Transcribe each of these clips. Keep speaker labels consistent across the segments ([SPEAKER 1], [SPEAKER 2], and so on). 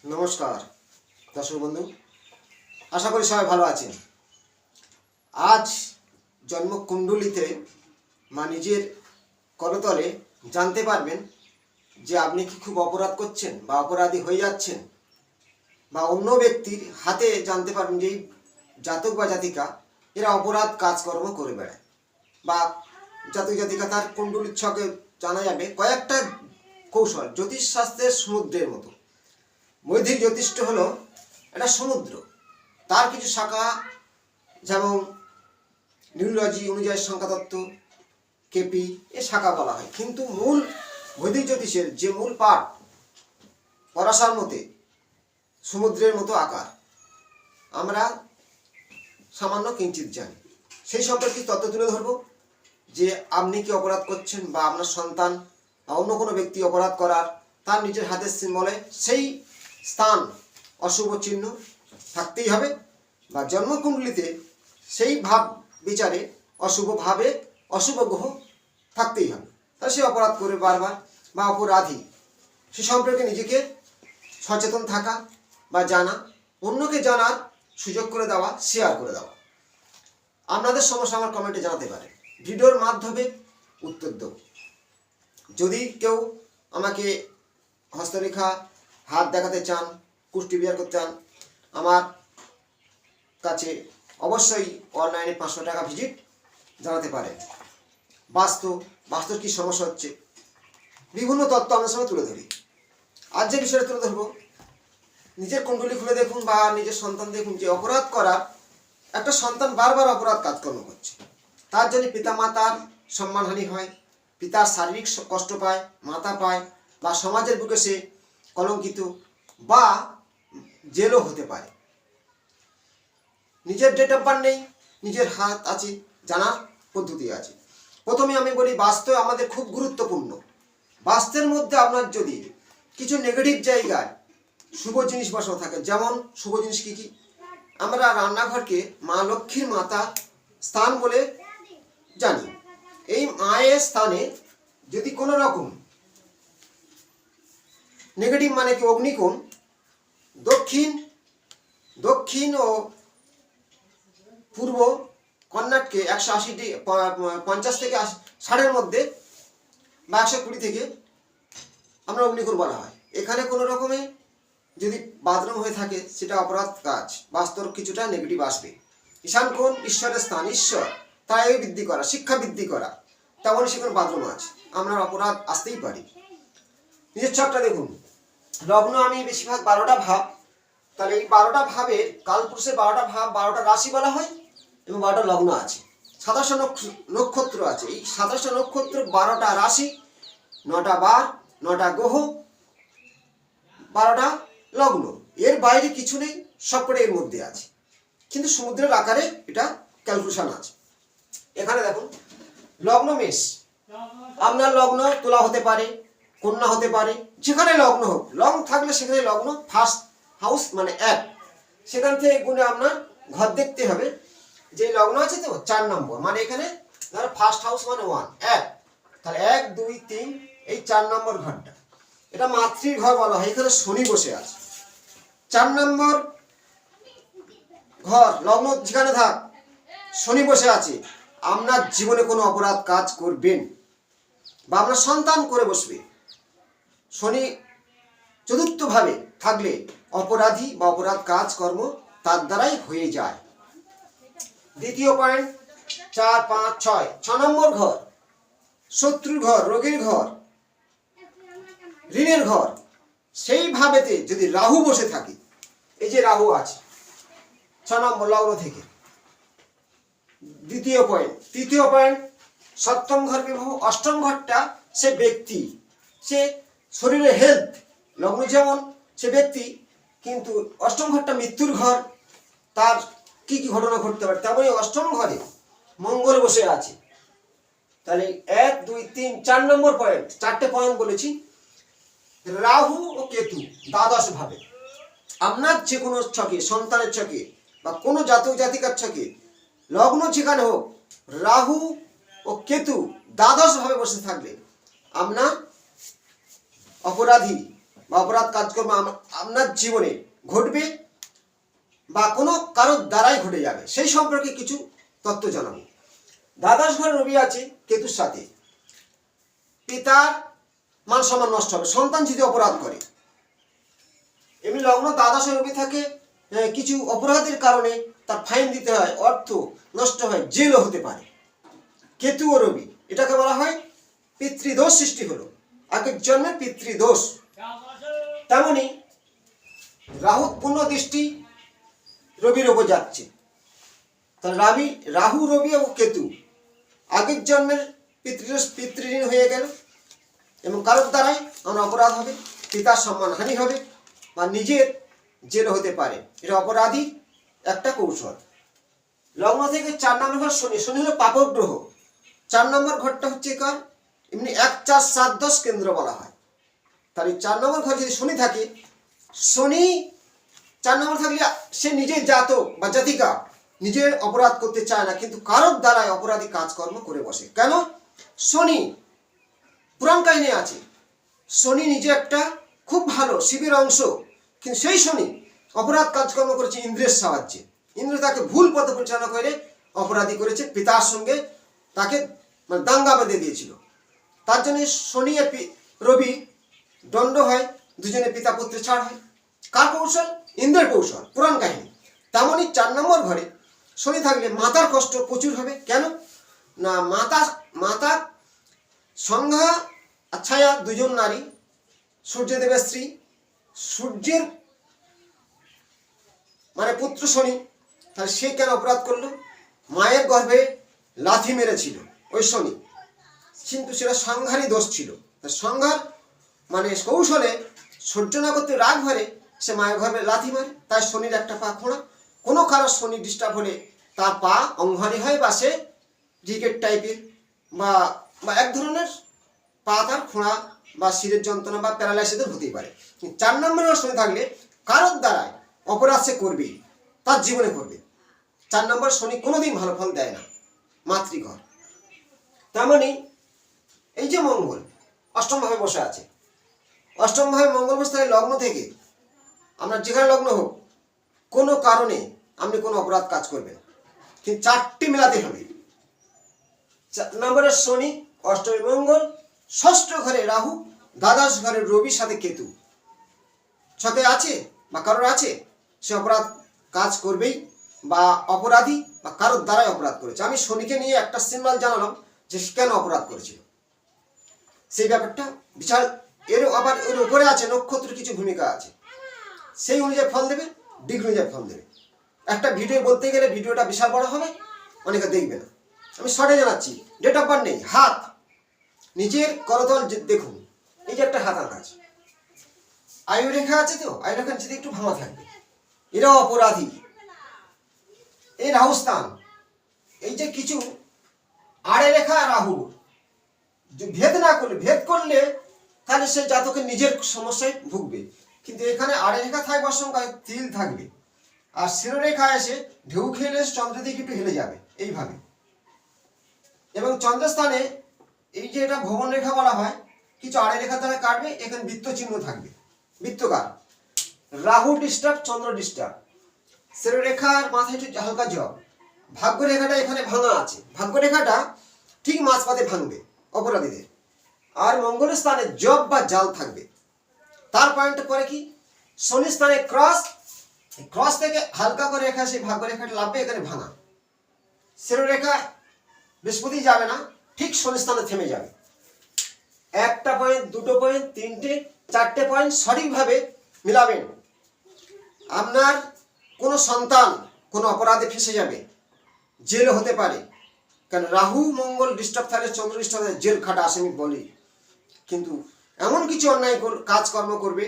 [SPEAKER 1] নমস্কার দর্শক বন্ধু, আশা করি সবাই ভালো আছেন। আজ জন্মকুণ্ডলিতে বা নিজের করতলে জানতে পারবেন যে আপনি কি খুব অপরাধ করছেন বা অপরাধী হয়ে যাচ্ছেন, বা অন্য ব্যক্তির হাতে জানতে পারবেন যে এই জাতক বা জাতিকা এরা অপরাধ কাজকর্ম করে বেড়ায়, বা জাতক জাতিকা তার কুণ্ডলির ছকে জানা যাবে কয়েকটা কৌশল। জ্যোতিষশাস্ত্রের সমুদ্রের মতো বৈদিক জ্যোতিষ্ঠ হলো একটা সমুদ্র, তার কিছু শাখা যেমন নিউরোলজি অনুযায়ী সংখ্যাতত্ত্ব, কেপি এ শাখা বলা হয়, কিন্তু মূল বৈদিক জ্যোতিষের যে মূল পাঠ পরাশর মতে সমুদ্রের মতো আকার, আমরা সামান্য কিঞ্চিত জানি। সেই সম্পর্কে তথ্য তুলে ধরব যে আপনি কি অপরাধ করছেন বা আপনার সন্তান বা অন্য কোনো ব্যক্তি অপরাধ করার তার নিজের হাতের সিম্বলে সেই স্থান অশুভ চিহ্ন থাকতেই হবে, বা জন্মকুণ্ডলিতে সেই ভাব বিচারে অশুভভাবে অশুভ গ্রহ থাকতেই হবে। তাহলে সে অপরাধ করে বারবার বা অপরাধী, সে সম্পর্কে নিজেকে সচেতন থাকা বা জানা, অন্যকে জানার সুযোগ করে দেওয়া, শেয়ার করে দেওয়া। আপনাদের সমস্যা আমার কমেন্টে জানাতে পারে, ভিডিওর মাধ্যমে উত্তর দেব। যদি কেউ আমাকে হস্তরেখা, হাত দেখাতে চান, কুষ্টি বিহার করতে চান, আমার কাছে অবশ্যই অনলাইনে 500 টাকা ভিজিট জানাতে পারেন। বাস্তব কী সমস্যা হচ্ছে, বিভিন্ন তত্ত্ব আপনার সঙ্গে তুলে ধরি। আজ যে বিষয়টা তুলে ধরবো, নিজের কুণ্ডলী খুলে দেখুন বা নিজের সন্তান দেখুন যে অপরাধ করার একটা সন্তান বারবার অপরাধ কাজকর্ম করছে, তার জন্য পিতামাতার সম্মানহানি হয়, পিতার শারীরিক কষ্ট পায়, মাতা পায়, বা সমাজের বুকে সে কলঙ্কিত বা জেলও হতে পারে। নিজের ডেট অফ বার্থ নেই, নিজের হাত আছে, জানার পদ্ধতি আছে। প্রথমে আমি বলি বাস্তু আমাদের খুব গুরুত্বপূর্ণ। বাস্তুর মধ্যে আপনার যদি কিছু নেগেটিভ জায়গায় শুভ জিনিস বসানো থাকে, যেমন শুভ জিনিস কী কী, আমরা রান্নাঘরকে মা লক্ষ্মীর মাতা স্থান বলে জানি। এই মায়ের স্থানে যদি কোনো রকম নেগেটিভ মানে কি অগ্নিকোণ দক্ষিণ ও পূর্ব কর্নাটকে 150 থেকে 60-এর মধ্যে বা 120 থেকে আমরা অগ্নিকোণ বলা হয়। এখানে কোনো রকমে যদি বাথরুম হয়ে থাকে সেটা অপরাধ কাজ, বাস্তর কিছুটা নেগেটিভ আসবে। ঈশান কোণ ঈশ্বরের স্থান, ঈশ্বর তাই বৃদ্ধি করা, শিক্ষা বৃদ্ধি করা, তেমনই সেখানে বাথরুম আছে, আমরা অপরাধ আসতেই পারি। নিজের ছকটা দেখুন, লগ্ন আমি বেশিরভাগ 12টা ভাব, তাহলে এই 12টা ভাবের কালপুরুষের 12টা ভাব 12টা রাশি বলা হয়, এবং 12টা লগ্ন আছে, 27 নক্ষত্র আছে। এই 27 নক্ষত্র 12টা রাশি, 9টা বার, 9টা গ্রহ, 12টা লগ্ন, এর বাইরে কিছু নেই, সবকটা এর মধ্যে আছে, কিন্তু সমুদ্রের আকারে এটা ক্যালকুলেশন আছে। এখানে দেখুন লগ্ন মেষ, আপনার লগ্ন তুলা হতে পারে, কন্যা হতে পারে, যেখানে লগ্ন হোক, লগ্ন থাকলে সেখানে লগ্ন ফার্স্ট হাউস মানে 1, সেখান থেকে গুণে আপনার ঘর দেখতে হবে। যে লগ্ন আছে তো 4 নম্বর, মানে এখানে ধরো ফার্স্ট হাউস মানে 1, তাহলে 1 2 3 এই 4 নম্বর ঘরটা, এটা মাতৃর ঘর বলা হয়। এখানে শনি বসে আছে 4 নম্বর ঘর, লগ্ন যেখানে থাক শনি বসে আছে, আপনার জীবনে কোনো অপরাধ কাজ করবেন বা আপনার সন্তান করে বসবে। শনি চতুর্থভাবে থাকলে অপরাধী বা অপরাধ কাজকর্ম তার দ্বারাই হয়ে যায়। দ্বিতীয় পয়েন্ট 4 5 6, 6 নম্বর ঘর শত্রুর ঘর, রোগীর ঘর, ঋণের ঘর। সেই ভাবেতে যদি রাহু বসে থাকে, এই যে রাহু আছে 6 নম্বর লগ্ন থেকে। দ্বিতীয় পয়েন্ট। তৃতীয় পয়েন্ট, সপ্তম ঘর বিবাহ, অষ্টম ঘরটা সে ব্যক্তি, সে শরীরের হেলথ, লগ্ন যেমন সে ব্যক্তি, কিন্তু অষ্টম ঘরটা মৃত্যুর ঘর, তার কি কি ঘটনা ঘটতে পারে, তেমনই অষ্টম ঘরে মঙ্গল বসে আছে। তাহলে 1 2 3 4 নম্বর পয়েন্ট, 4টে পয়েন্ট বলেছি। রাহু ও কেতু দ্বাদশ ভাবে, আপনার যে কোনো ছকে, সন্তানের ছকে বা কোনো জাতক জাতিকার ছকে লগ্ন যেখানে হোক, রাহু ও কেতু দ্বাদশ ভাবে বসে থাকলে আপনার অপরাধী বা অপরাধ কাজকর্ম আপনার জীবনে ঘটবে বা কোনো কারোর দ্বারাই ঘটে যাবে, সেই সম্পর্কে কিছু তথ্য জানাবো। দ্বাদশ ঘরে রবি আছে কেতুর সাথে, পিতার মান সম্মান নষ্ট হবে সন্তান যদি অপরাধ করে। এমনি লগ্ন দ্বাদশে রবি থাকে, কিছু অপরাধের কারণে তার ফাইন দিতে হয়, অর্থ নষ্ট হয়, জেলও হতে পারে। কেতু ও রবি, এটাকে বলা হয় পিতৃদোষ সৃষ্টি হলো, আগের জন্মে পিতৃদোষ। তেমনি রাহু পূর্ণ দৃষ্টি রবির ওপর যাচ্ছে, তাহলে রাহু রবি ও কেতু আগের জন্মের পিতৃদোষ পিতৃঋণ হয়ে গেল এবং কারোর দ্বারাই আমরা অপরাধ হবে, পিতার সম্মান হানি হবে বা নিজের জেল হতে পারে। এটা অপরাধী একটা কৌশল। লগ্ন থেকে 4 নম্বর ঘর শনি, শনি হলো পাপক গ্রহ। 4 নম্বর ঘরটা হচ্ছে কার, এমনি 1, 4, 7, 10 কেন্দ্র বলা হয়। তাহলে 4 নম্বর ঘর যদি শনি থাকে, শনি 4 নম্বর থাকলে সে নিজের জাতক বা জাতিকা নিজে অপরাধ করতে চায় না, কিন্তু কারোর দ্বারাই অপরাধী কাজকর্ম করে বসে। কেন? শনি পুরাণ কাহিনী আছে, শনি নিজে একটা খুব ভালো শিবের অংশ, কিন্তু সেই শনি অপরাধ কাজকর্ম করেছে ইন্দ্রের সাহায্যে। ইন্দ্র তাকে ভুল পথে পরিচালনা করে অপরাধী করেছে, পিতার সঙ্গে তাকে দাঙ্গা বেঁধে দিয়েছিল। তার জন্য শনি আর রবি দণ্ড হয়, দুজনে পিতা পুত্রে ছাড় হয়। কার কৌশল? ইন্দ্রের কৌশল, পুরাণ কাহিনী। তেমনই 4 নম্বর ঘরে শনি থাকলে মাতার কষ্ট প্রচুর হবে। কেন না, মাতা সংজ্ঞা আর ছায়া দুজন নারী, সূর্যদেবের স্ত্রী, সূর্যের মানে পুত্র শনি, তাহলে সে কেন অপরাধ করলো? মায়ের গর্ভে লাথি মেরেছিল ওই শনি, কিন্তু সেটা সংহারই দোষ ছিল। সংহার মানে কৌশলে সহ্য না করতে রাগ ভরে সে মায়ের গর্ভে লাথি মারে, তাই শনির একটা পা খোঁড়া। কোনো কারো শনি ডিস্টার্ব হলে তার পা অঙ্গহানি হয় বা সে রিকেট টাইপের বা এক ধরনের পা তার খোঁড়া বা শিরের যন্ত্রণা বা প্যারালাইসিসের হতেই পারে। 4 নম্বরের শনি থাকলে কারোর দ্বারায় অপরাধ সে করবে, তার জীবনে করবে। 4 নম্বর শনি কোনোদিন ভালো ফল দেয় না, মাতৃঘর। তেমনি এই যে মঙ্গল অষ্টম ভাবে বসে আছে, অষ্টম ভাবে মঙ্গল বসে থাকে লগ্ন থেকে, আমরা যেখানে লগ্ন হোক কোনো কারণে আপনি কোনো অপরাধ কাজ করবেন, কিন্তু 4টি মেলাতে হবে। 4 নম্বরের শনি, অষ্টমী মঙ্গল, ষষ্ঠ ঘরে রাহু, দ্বাদশ ঘরে রবির সাথে কেতু সাথে আছে বা কারোর আছে, সে অপরাধ কাজ করবেই বা অপরাধী বা কারোর দ্বারাই অপরাধ করেছে। আমি শনিকে নিয়ে একটা সিম্বল জানালাম যে কেন অপরাধ করেছিল, সেই ব্যাপারটা বিশাল। আবার এর উপরে আছে নক্ষত্রের কিছু ভূমিকা আছে, সেই অনুযায়ী ফল দেবে, ডিগ্রি অনুযায়ী ফল দেবে। একটা ভিডিও বলতে গেলে ভিডিওটা বিশাল বড় হবে, অনেকে দেখবে না। আমি শর্টে জানাচ্ছি। ডেট অফ বার্থ নেই, হাত নিজের করতল দেখুন, এই যে একটা হাত আঁকা আছে, আয়ু রেখা আছে, তো আয়ু রেখার নিচে একটু ভাঙা থাকবে, এরা অপরাধী। এই রাহু স্থান, এই যে কিছু আড়ে রেখা রাহু ভেদ না করলে, ভেদ করলে তাহলে সে জাতকের নিজের সমস্যায় ভুগবে। কিন্তু এখানে আড়ে রেখা থাকবার সঙ্গে তিল থাকবে, আর শিরোরেখা এসে ঢেউ খেলে চন্দ্র দিকে একটু হেলে যাবে এইভাবে। এবং চন্দ্রস্থানে এই যে এটা ভবন রেখা বলা হয়, কিছু আড়ে রেখা দ্বারা কাটবে, এখানে বৃত্ত চিহ্ন থাকবে, বৃত্তকার। রাহু ডিস্টার্ব, চন্দ্র ডিস্টার্ব, শিরোরেখার মাথায় একটু হালকা জব। ভাগ্য রেখাটা এখানে ভাঙা আছে, ভাগ্য রেখাটা ঠিক মাঝপথে ভাঙবে অপরাধীদের। আর মঙ্গলের স্থানে জব বা জাল থাকবে। তার পয়েন্ট পরে কি, শনি স্থানে ক্রস, ক্রস থেকে হালকা করে রেখা সেই ভাগ্য রেখাটা লাভবে, এখানে ভাঙা। শিরোরেখা বৃহস্পতি যাবে না, ঠিক শনি স্থানে থেমে যাবে। একটা পয়েন্ট, দুটো পয়েন্ট, 3টে, 4টে পয়েন্ট সঠিকভাবে মিলাবেন, আপনার কোনো সন্তান কোনো অপরাধে ফেসে যাবে, জেল হতে পারে। কারণ রাহু মঙ্গল ডিস্টার্ব থাকলে, চন্দ্র ডিস্টার্ব থাকলে জেল খাটা আসে, আমি বলি। কিন্তু এমন কিছু অন্যায় কাজকর্ম করবে,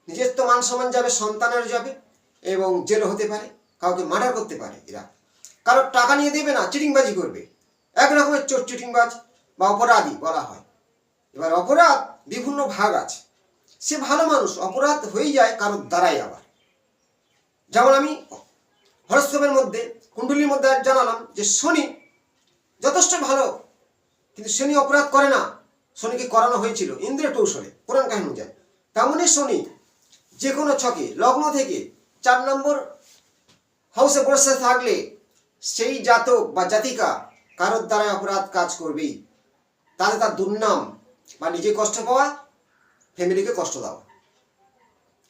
[SPEAKER 1] নিজের তো মান সম্মান যাবে, সন্তানের যাবে এবং জেল হতে পারে, কাউকে মার্ডার করতে পারে। এরা কারোর টাকা নিয়ে দেবে না, চিটিংবাজি করবে, এক রকমের চোর চিটিংবাজ বা অপরাধী বলা হয়। এবার অপরাধ বিভিন্ন ভাগ আছে, সে ভালো মানুষ, অপরাধ হয়ে যায় কারোর দ্বারাই। আবার যেমন আমি হরস্কোপের মধ্যে, কুণ্ডলীর মধ্যে জানালাম যে শনি যথেষ্ট ভালো, কিন্তু শনি অপরাধ করে না, শনিকে করানো হয়েছিল ইন্দ্রের কৌশলে, পুরাণ কাহিনী অনুযায়ী। তেমনই শনি যে কোনো ছকে লগ্ন থেকে 4 নম্বর হাউসে বসে থাকলে সেই জাতক বা জাতিকা কারোর দ্বারা অপরাধ কাজ করবেই, তাতে তার দুর্নাম বা নিজে কষ্ট পাওয়া, ফ্যামিলিকে কষ্ট দেওয়া,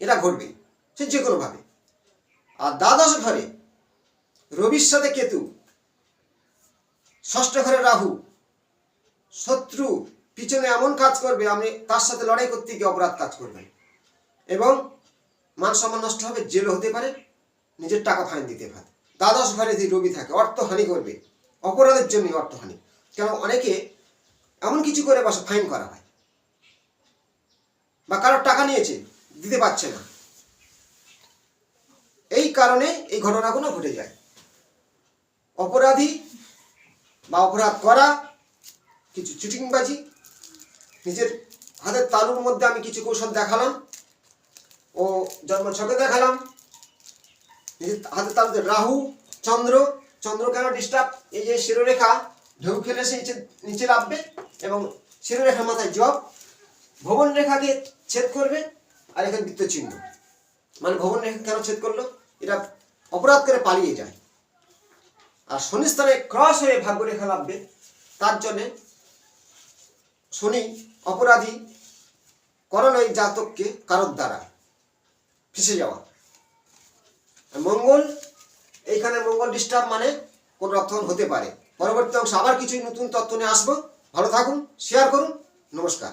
[SPEAKER 1] এটা ঘটবে সে যে কোনোভাবে। আর দ্বাদশ ঘরে রবির সাথে কেতু, ষষ্ঠ ঘরে রাহু, শত্রু পিছনে এমন কাজ করবে আপনি তার সাথে লড়াই করতে গিয়ে অপরাধ কাজ করবেন এবং মান সম্মান নষ্ট হবে, জেলও হতে পারে, নিজের টাকা ফাইন দিতে পারে। দ্বাদশ ঘরে যদি রবি থাকে অর্থহানি করবে, অপরাধের জন্য অর্থহানি। কেন অনেকে এমন কিছু করে বসে ফাইন করা হয় বা কারোর টাকা নিয়েছে দিতে পারছে না, এই কারণে এই ঘটনাগুলো ঘটে যায়। অপরাধী বা অপরাধ করা, কিছু চিটিংবাজি, নিজের হাতের তালুর মধ্যে আমি কিছু কৌশল দেখালাম ও জন্মছকে দেখালাম। নিজের হাতের তালুতে রাহু, চন্দ্র, চন্দ্র কেন ডিস্টার্ব, এই যে শিরোরেখা ঢেউ খেলে সে নিচে নামবে এবং শিরোরেখার মাথায় জব, ভবন রেখাকে ছেদ করবে আর এখানে বৃত্ত চিহ্ন, মানে ভবন রেখা কেন ছেদ করলো, এটা অপরাধ করে পালিয়ে যায়। আর শনি স্থানে ক্রস হয়ে ভাগ্যরেখা লাভবে, তার জন্যে শনি অপরাধী করানো এই জাতককে কারোর দ্বারা ফেসে যাওয়া। মঙ্গল, এইখানে মঙ্গল ডিস্টার্ব মানে কোন রক্ষণ হতে পারে। পরবর্তী অংশ আবার কিছু নতুন তথ্য নিয়ে আসবো। ভালো থাকুন, শেয়ার করুন, নমস্কার।